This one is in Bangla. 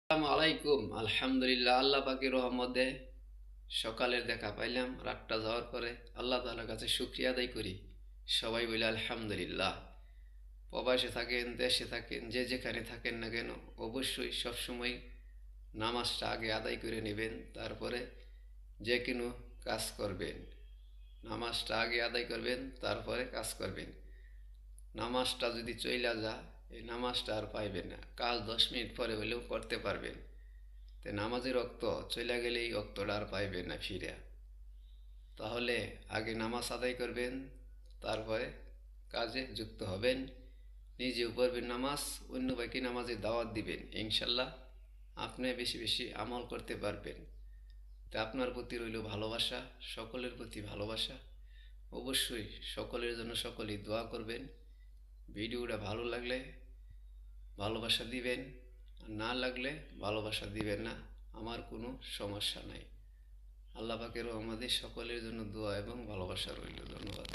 আসসালামু আলাইকুম। আলহামদুলিল্লাহ, আল্লাহ পাকের রহমতে সকালের দেখা পাইলাম। রাতটা যাওয়ার পরে আল্লাহ তাআলার কাছে শুকরিয়া আদায় করি। সবাই বলে আলহামদুলিল্লাহ। প্রবাসে থাকেন, দেশে থাকেন, যে যেখানে থাকেন না কেন, অবশ্যই সবসময় নামাজটা আগে আদায় করে নেবেন, তারপরে যে কোনো কাজ করবেন। নামাজটা আগে আদায় করবেন, তারপরে কাজ করবেন। নামাজটা যদি চইলা যা, এই নামাজটা আর পাইবেন না। কাজ 10 মিনিট পরে হলেও করতে পারবেন। তো নামাজের রক্ত চলে গেলে এই রক্তটা আর পাইবেন না ফিরে। তাহলে আগে নামাজ আদায় করবেন, তারপরে কাজে যুক্ত হবেন। নিজেও পড়বেন নামাজ, অন্য বাকি নামাজে দাওয়াত দিবেন। ইনশাল্লাহ আপনি বেশি বেশি আমল করতে পারবেন। তা আপনার প্রতি রইল ভালোবাসা, সকলের প্রতি ভালোবাসা। অবশ্যই সকলের জন্য সকলেই দোয়া করবেন। ভিডিওটা ভালো লাগলে ভালোবাসা দিবেন, আর না লাগলে ভালোবাসা দিবেন না। আমার কোনো সমস্যা নাই। আল্লাহ পাকের রহমতে সকলের জন্য দোয়া এবং ভালোবাসা রইল। ধন্যবাদ।